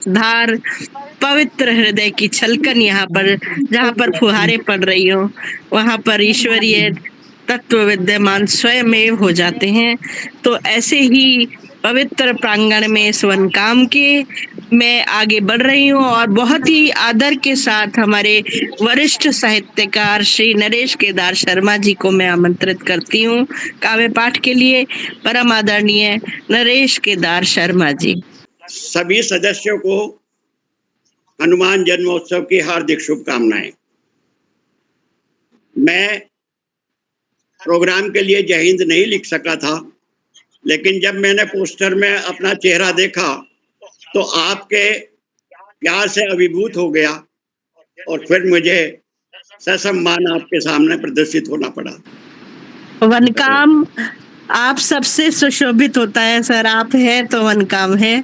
धार, पवित्र हृदय की छलकन यहाँ पर, जहाँ पर फुहारें पड़ रही हो, वहाँ पर ईश्वरीय तत्व विद्यमान स्वयमेव हो जाते हैं। तो ऐसे ही पवित्र प्रांगण में इस वन काम के मैं आगे बढ़ रही हूँ, और बहुत ही आदर के साथ हमारे वरिष्ठ साहित्यकार श्री नरेश केदार शर्मा जी को मैं आमंत्रित करती हूँ काव्य पाठ के लिए। परम आदरणीय नरेश केदार शर्मा जी। सभी सदस्यों को हनुमान जन्मोत्सव की हार्दिक शुभकामनाएं। मैं प्रोग्राम के लिए जय हिंद नहीं लिख सका था, लेकिन जब मैंने पोस्टर में अपना चेहरा देखा तो आपके प्यार से अभिभूत हो गया, और फिर मुझे ससम्मान आपके सामने प्रदर्शित होना पड़ा। वन काम आप सबसे सुशोभित होता है सर। आप है तो वन काम है,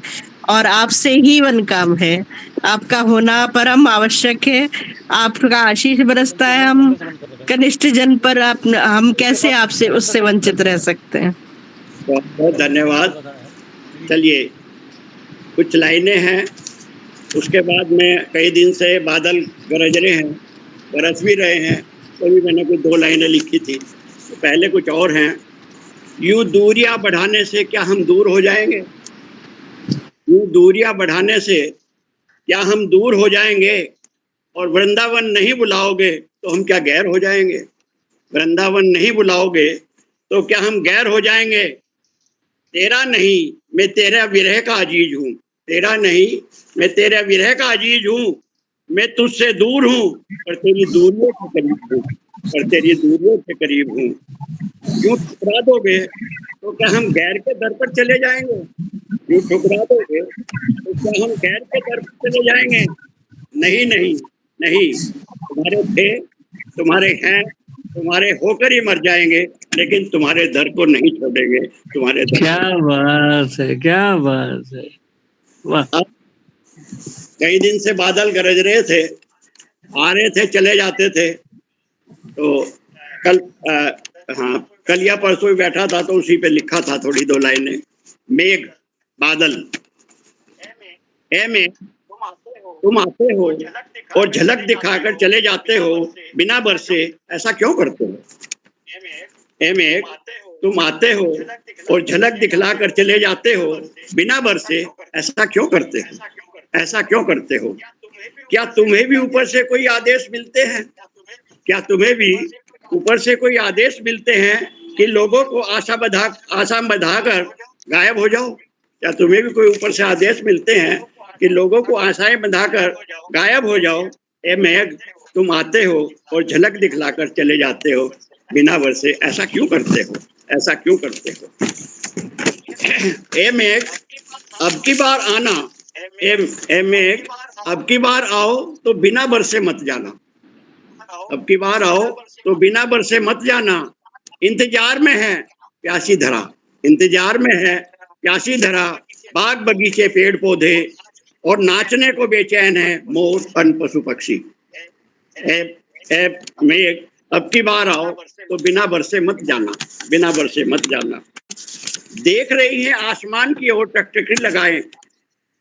और आपसे ही वन काम है। आपका होना परम आवश्यक है। आपका आशीष बरसता है हम कनिष्ठ जन पर। आप, हम कैसे आपसे उससे वंचित रह सकते हैं। बहुत बहुत धन्यवाद। चलिए, कुछ लाइनें हैं, उसके बाद में कई दिन से बादल गरज रहे हैं, बरस भी रहे हैं, तो भी मैंने कुछ 2 लाइनें लिखी थी। तो पहले कुछ और हैं। यूं दूरियां बढ़ाने से क्या हम दूर हो जाएंगे? यूं दूरियां बढ़ाने से क्या हम दूर हो जाएंगे? और वृंदावन नहीं बुलाओगे तो हम क्या गैर हो जाएंगे? वृंदावन नहीं बुलाओगे तो क्या हम गैर हो जाएंगे? तेरा नहीं मैं तेरा विरह का अजीज हूँ, तेरा नहीं मैं तेरा विरह का अजीज हूँ। मैं तुझसे दूर हूँ पर तेरी दूरियों के करीब हूँ, पर तेरी दूरियों के करीब हूँ। यूं ठुकरा दोगे तो क्या हम गैर के दर पर चले जाएंगे? यूं ठुकरा दोगे तो क्या हम गैर के दर पर चले जाएंगे? नहीं नहीं नहीं, तुम्हारे थे, तुम्हारे हैं, तुम्हारे होकर ही मर जाएंगे, लेकिन तुम्हारे दर को नहीं छोड़ेंगे। तुम्हारे दर क्या बात है, क्या बात है, वाह। कई दिन से बादल गरज रहे थे, आ रहे थे, चले जाते थे। तो कल कल या परसों ही बैठा था तो उसी पे लिखा था थोड़ी 2 लाइनें। मेघ बादल, ए मेघ तुम आते हो और झलक दिखाकर चले जाते हो बिना बरसे, ऐसा क्यों करते हो? ए मेघ तुम आते हो और झलक दिखलाकर चले जाते हो बिना बरसे, ऐसा क्यों करते हो? ऐसा क्यों करते हो? क्या तुम्हें भी ऊपर से कोई आदेश मिलते हैं? क्या तुम्हें भी ऊपर से कोई आदेश मिलते हैं कि लोगों को आशा बंधाकर गायब हो जाओ? क्या तुम्हें भी कोई ऊपर से आदेश मिलते हैं कि लोगों को आशाएं बंधाकर गायब हो जाओ? ए मेघ तुम आते हो और झलक दिखलाकर चले जाते हो बिना बरसे, ऐसा क्यों करते हो? ऐसा क्यों करते हो? ए मेघ अब की बार आना, ए मेघ अब की बार आओ तो बिना बरसे मत जाना। अब की बार आओ तो बिना बरसे मत जाना। इंतजार में है प्यासी धरा, इंतजार में है प्यासी धरा। बाग बगीचे पेड़ पौधे और नाचने को बेचैन है मोर अन पशु पक्षी। ए मेघ अब की बार आओ तो बिना बरसे मत जाना, बिना बरसे मत जाना। देख रही है आसमान की ओर टकटकी लगाए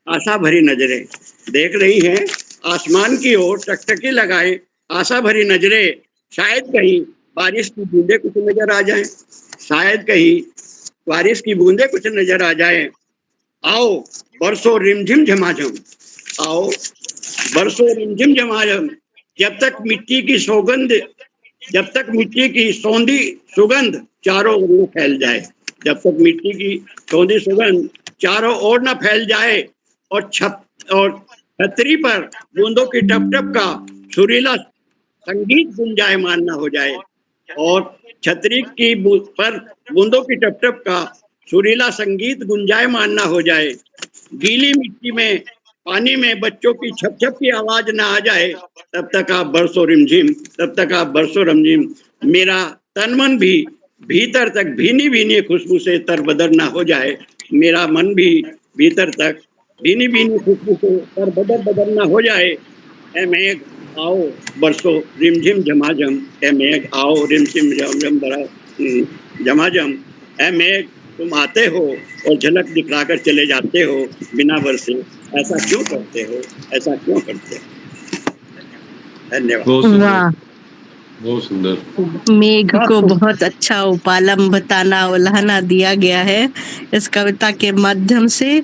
आशा भरी नजरें, देख रही हैं आसमान की ओर टकटकी लगाए आशा भरी नजरें। शायद कहीं बारिश की बूंदे कुछ नजर आ जाएं, शायद कहीं बारिश की बूंदे कुछ नजर आ जाएं। आओ बरसों रिमझिम झमाझम, आओ बरसों रिमझिम झमाझम। जब तक मिट्टी की सौगंध, जब तक मिट्टी की सौंधी सुगंध चारों ओर न फैल जाए, जब तक मिट्टी की सौंधी सुगंध चारों ओर न फैल जाए। और छतरी पर बूंदों की टप टप का सुरीला संगीत गुंजायमान न हो जाए, और छतरी की पर बूंदों की टप टप का सुरीला संगीत गुंजायमान न हो जाए। गीली मिट्टी में पानी में बच्चों की छप छप की आवाज ना आ जाए, तब तक आप बरसों रिमझिम, तब तक आप बरसों रिमझिम। मेरा तन मन भी भीतर तक भीनी भीनी खुशबू से तरबदर ना हो जाए, मेरा मन भी भीतर तक भीनी भीनी खुशबू से तरबदर ना हो जाए। ए मेघ आओ बरसों रिमझिम झमाझम, ए मेघ आओ रिमझिम झमाझम, ए मेघ तुम आते हो और झलक दिखलाकर चले जाते हो बिना बरसे, ऐसा क्यों करते हो, ऐसा क्यों करते हो? धन्यवाद। बहुत सुंदर, वाह, बहुत सुंदर। मेघ को बहुत अच्छा उपालंब ताना उल्हाना दिया गया है इस कविता के माध्यम से।